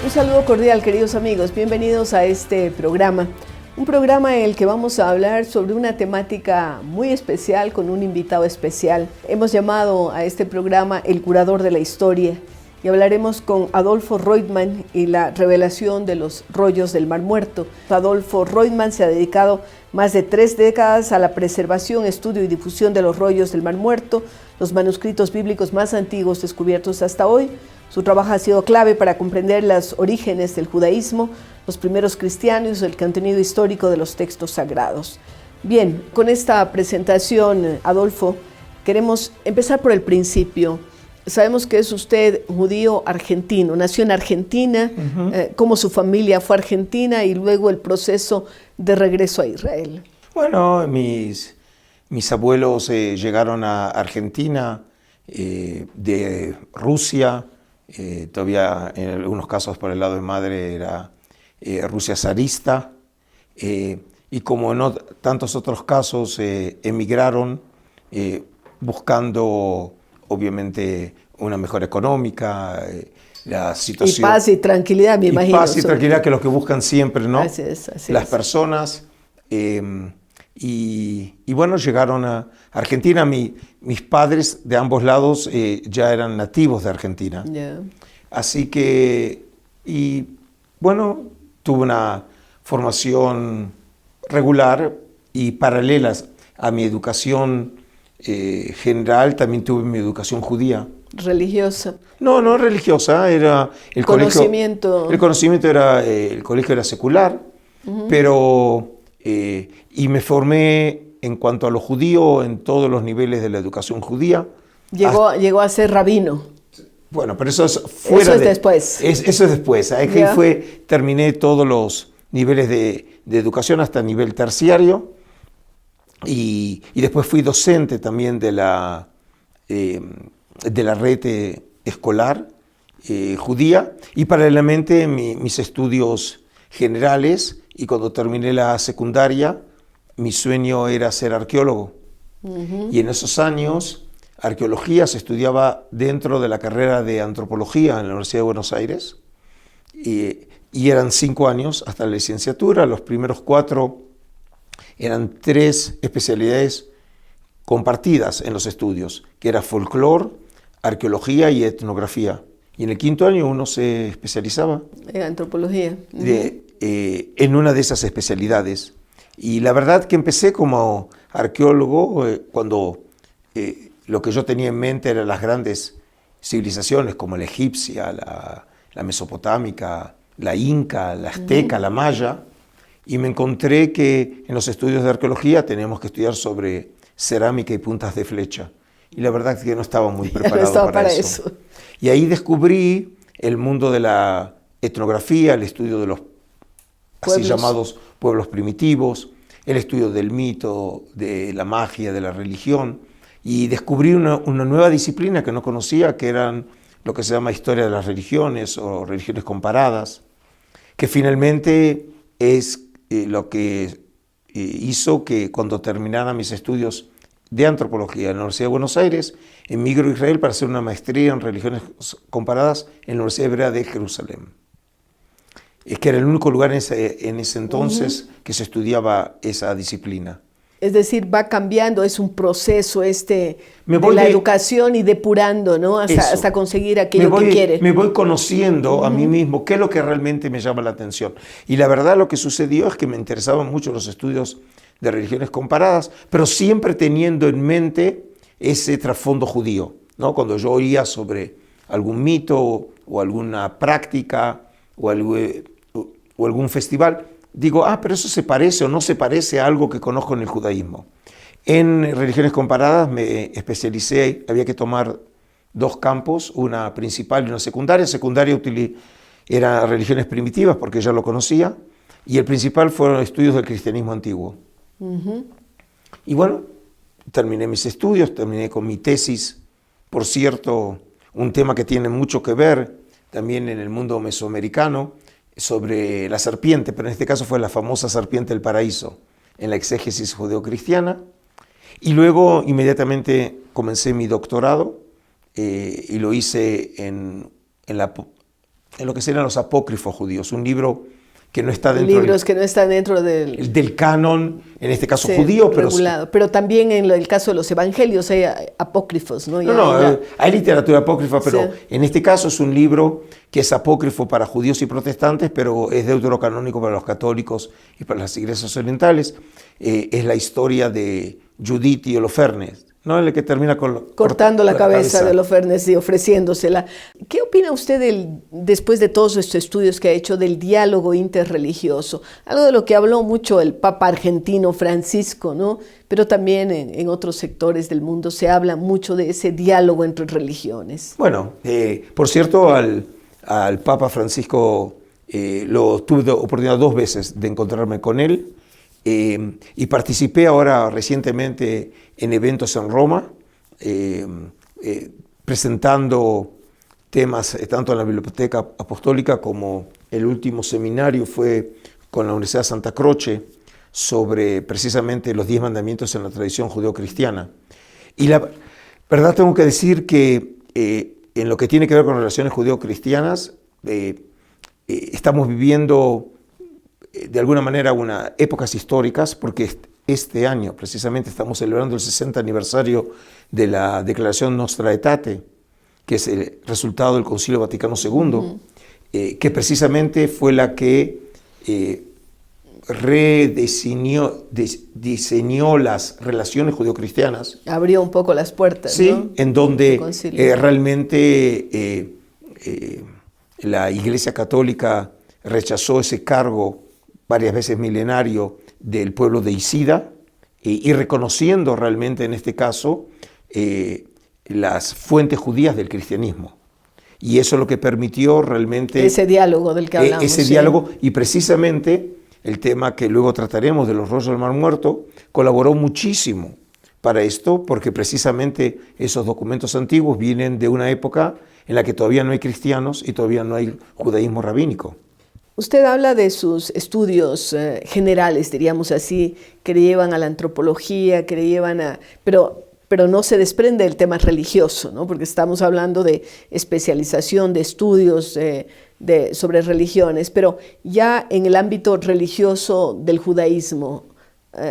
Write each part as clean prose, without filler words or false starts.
Un saludo cordial, queridos amigos. Bienvenidos a este programa. Un programa en el que vamos a hablar sobre una temática muy especial con un invitado especial. Hemos llamado a este programa El Curador de la Historia y hablaremos con Adolfo Reutemann y la revelación de los rollos del Mar Muerto. Adolfo Reutemann se ha dedicado más de 3 décadas a la preservación, estudio y difusión de los rollos del Mar Muerto, los manuscritos bíblicos más antiguos descubiertos hasta hoy. Su trabajo ha sido clave para comprender los orígenes del judaísmo, los primeros cristianos y el contenido histórico de los textos sagrados. Bien, con esta presentación, Adolfo, queremos empezar por el principio. Sabemos que es usted judío argentino, nació en Argentina, cómo su familia fue a Argentina y luego el proceso de regreso a Israel. Bueno, mis abuelos llegaron a Argentina de Rusia. Todavía en algunos casos por el lado de madre era Rusia zarista, y como en tantos otros casos emigraron buscando obviamente una mejora económica, la situación. Y paz y tranquilidad, me imagino. Paz y tranquilidad, que es lo que buscan siempre, ¿no? Así es. Las personas. Y bueno, llegaron a Argentina. Mis padres de ambos lados ya eran nativos de Argentina. Yeah. Así que, y bueno, tuve una formación regular y paralelas a mi educación general, también tuve mi educación judía. ¿Religiosa? No religiosa, era el conocimiento. Colegio, el conocimiento era, el colegio era secular, pero... y me formé en cuanto a lo judío en todos los niveles de la educación judía. Llegó a ser rabino. Bueno, pero eso es fuera. Eso es después. Eso es después. Ahí terminé todos los niveles de educación hasta nivel terciario y después fui docente también de la red escolar judía y paralelamente mis estudios generales. Y cuando terminé la secundaria, mi sueño era ser arqueólogo. Y en esos años, arqueología se estudiaba dentro de la carrera de antropología en la Universidad de Buenos Aires. Y eran 5 años hasta la licenciatura. Los primeros 4 eran 3 especialidades compartidas en los estudios, que era folclore, arqueología y etnografía. Y en el 5.º año uno se especializaba. En antropología. En una de esas especialidades. Y la verdad que empecé como arqueólogo cuando lo que yo tenía en mente eran las grandes civilizaciones como la egipcia, la mesopotámica, la inca, la azteca, la maya, y me encontré que en los estudios de arqueología teníamos que estudiar sobre cerámica y puntas de flecha. Y la verdad que no estaba muy preparado para eso. Y ahí descubrí el mundo de la etnografía, el estudio de los así llamados pueblos primitivos, el estudio del mito, de la magia, de la religión, y descubrí una nueva disciplina que no conocía, que eran lo que se llama historia de las religiones o religiones comparadas, que finalmente es lo que hizo que cuando terminara mis estudios de antropología en la Universidad de Buenos Aires, emigro a Israel para hacer una maestría en religiones comparadas en la Universidad Hebrea de Jerusalén. Es que era el único lugar en ese entonces que se estudiaba esa disciplina. Es decir, va cambiando, es un proceso de la educación y depurando, ¿no? Hasta conseguir aquello que quiere. Me voy conociendo a mí mismo, qué es lo que realmente me llama la atención. Y la verdad lo que sucedió es que me interesaban mucho los estudios de religiones comparadas, pero siempre teniendo en mente ese trasfondo judío, ¿no? Cuando yo oía sobre algún mito o alguna práctica o algún festival, digo, pero eso se parece o no se parece a algo que conozco en el judaísmo. En religiones comparadas me especialicé, había que tomar 2 campos, una principal y una secundaria. Secundaria era religiones primitivas porque ya lo conocía, y el principal fueron estudios del cristianismo antiguo. Y bueno, terminé mis estudios, terminé con mi tesis, por cierto, un tema que tiene mucho que ver también en el mundo mesoamericano, sobre la serpiente, pero en este caso fue la famosa serpiente del paraíso, en la exégesis judeocristiana. Y luego inmediatamente comencé mi doctorado y lo hice en la en lo que serían los apócrifos judíos, un libro que no está dentro libros que no están dentro del canon, en este caso sí, judío, pero también en el caso de los evangelios hay apócrifos, ¿no? Hay literatura apócrifa, pero sí. En este caso es un libro que es apócrifo para judíos y protestantes, pero es deuterocanónico para los católicos y para las iglesias orientales. Es la historia de Judith y Holofernes, ¿no? El que termina cortando la cabeza de Holofernes y ofreciéndosela. ¿Qué opina usted después de todos estos estudios que ha hecho del diálogo interreligioso? Algo de lo que habló mucho el Papa argentino Francisco, ¿no? Pero también en otros sectores del mundo se habla mucho de ese diálogo entre religiones. Bueno, por cierto, al Papa Francisco tuve la oportunidad 2 veces de encontrarme con él. Y participé ahora recientemente en eventos en Roma, presentando temas tanto en la Biblioteca Apostólica como el último seminario fue con la Universidad de Santa Croce sobre precisamente los 10 mandamientos en la tradición judeo-cristiana. Y la verdad tengo que decir que en lo que tiene que ver con relaciones judeo-cristianas, estamos viviendo de alguna manera épocas históricas, porque este año precisamente estamos celebrando el 60 aniversario de la Declaración Nostra Aetate, que es el resultado del Concilio Vaticano II, que precisamente fue la que diseñó las relaciones judeocristianas. Abrió un poco las puertas, sí, ¿no? En donde realmente la Iglesia Católica rechazó ese cargo varias veces milenario del pueblo de Isida y reconociendo realmente en este caso las fuentes judías del cristianismo. Y eso es lo que permitió realmente ese diálogo del que hablamos. Ese diálogo, y precisamente el tema que luego trataremos de los rollos del Mar Muerto colaboró muchísimo para esto, porque precisamente esos documentos antiguos vienen de una época en la que todavía no hay cristianos y todavía no hay judaísmo rabínico. Usted habla de sus estudios generales, diríamos así, que le llevan a la antropología, que le llevan pero no se desprende del tema religioso, ¿no? Porque estamos hablando de especialización, de estudios sobre religiones, pero ya en el ámbito religioso del judaísmo,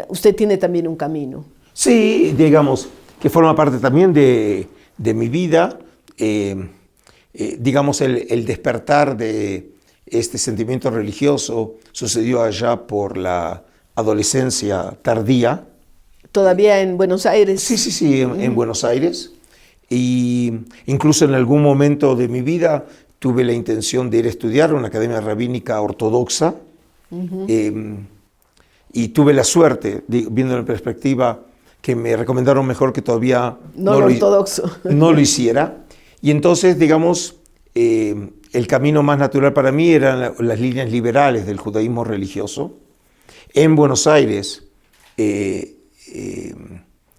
usted tiene también un camino. Sí, digamos, que forma parte también de mi vida, digamos, el despertar de este sentimiento religioso sucedió allá por la adolescencia tardía. ¿Todavía en Buenos Aires? Sí, en Buenos Aires. Y incluso en algún momento de mi vida tuve la intención de ir a estudiar a una academia rabínica ortodoxa. Y tuve la suerte, viendo en perspectiva, que me recomendaron mejor que todavía no lo hiciera. Y entonces, digamos, el camino más natural para mí eran las líneas liberales del judaísmo religioso. En Buenos Aires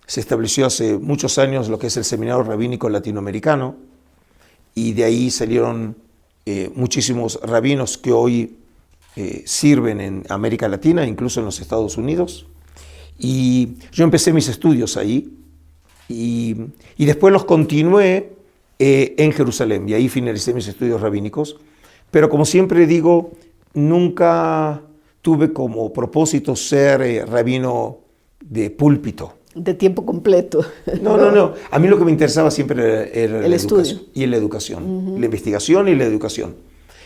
se estableció hace muchos años lo que es el Seminario Rabínico Latinoamericano, y de ahí salieron muchísimos rabinos que hoy sirven en América Latina, incluso en los Estados Unidos. Y yo empecé mis estudios ahí y después los continué en Jerusalén, y ahí finalicé mis estudios rabínicos. Pero como siempre digo, nunca tuve como propósito ser rabino de púlpito. De tiempo completo. No. A mí lo que me interesaba siempre era el estudio. Y la educación, la investigación y la educación.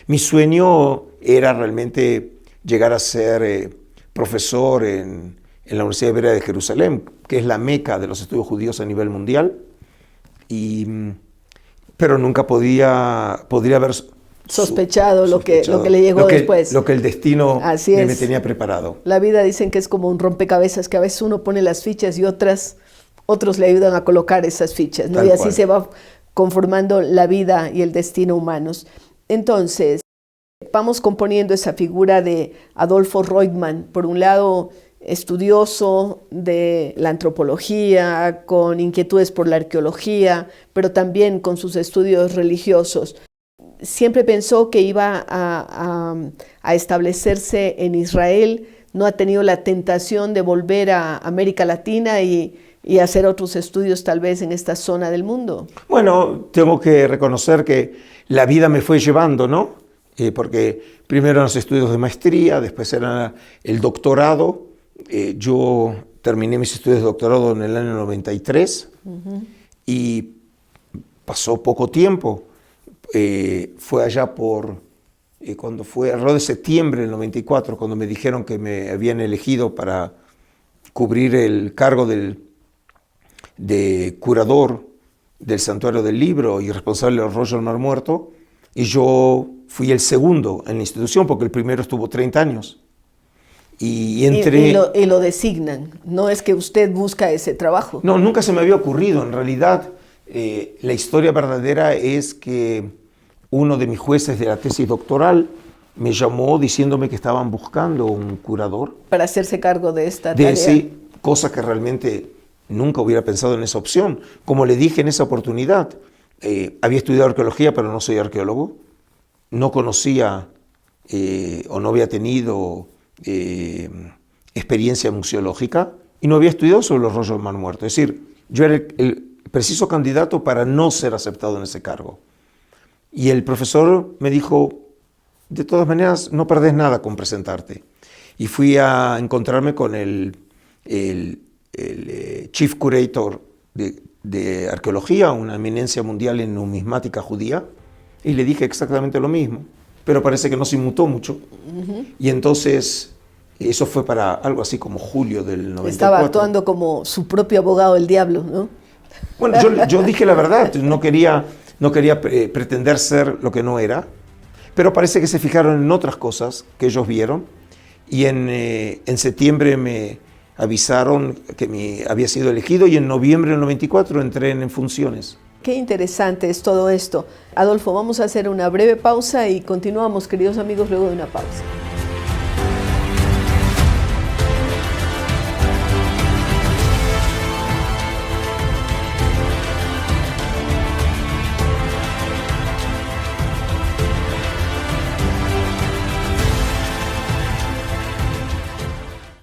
Mi sueño era realmente llegar a ser profesor en la Universidad Hebrea de Jerusalén, que es la meca de los estudios judíos a nivel mundial, pero nunca podría haber sospechado lo que le llegó después. Lo que el destino me tenía preparado. La vida dicen que es como un rompecabezas, que a veces uno pone las fichas y otros le ayudan a colocar esas fichas, ¿no? Y así se va conformando la vida y el destino humanos. Entonces, vamos componiendo esa figura de Adolfo Reutemann, por un lado estudioso de la antropología, con inquietudes por la arqueología, pero también con sus estudios religiosos. Siempre pensó que iba a establecerse en Israel, no ha tenido la tentación de volver a América Latina y hacer otros estudios tal vez en esta zona del mundo. Bueno, tengo que reconocer que la vida me fue llevando, ¿no? porque primero eran los estudios de maestría, después era el doctorado. Yo terminé mis estudios de doctorado en el año 93 y pasó poco tiempo. Fue allá cuando fue alrededor de septiembre del 94, cuando me dijeron que me habían elegido para cubrir el cargo de curador del Santuario del Libro y responsable del rollo del Mar Muerto, y yo fui el segundo en la institución porque el primero estuvo 30 años. Y entré... Y lo designan, no es que usted busca ese trabajo. No, nunca se me había ocurrido. En realidad, la historia verdadera es que uno de mis jueces de la tesis doctoral me llamó diciéndome que estaban buscando un curador. Para hacerse cargo de esta tarea. Cosa que realmente nunca hubiera pensado en esa opción. Como le dije en esa oportunidad, había estudiado arqueología, pero no soy arqueólogo. No conocía o no había tenido experiencia museológica y no había estudiado sobre los rollos del Mar Muerto. Es decir, yo era el preciso candidato para no ser aceptado en ese cargo. Y el profesor me dijo, de todas maneras, no perdés nada con presentarte. Y fui a encontrarme con el Chief Curator de arqueología, una eminencia mundial en numismática judía, y le dije exactamente lo mismo, pero parece que no se inmutó mucho. Y entonces, eso fue para algo así como julio del 94. Estaba actuando como su propio abogado del diablo, ¿no? Bueno, yo dije la verdad, no quería pretender ser lo que no era, pero parece que se fijaron en otras cosas que ellos vieron, y en septiembre me avisaron que había sido elegido, y en noviembre del 94 entré en funciones. Qué interesante es todo esto. Adolfo, vamos a hacer una breve pausa y continuamos, queridos amigos, luego de una pausa.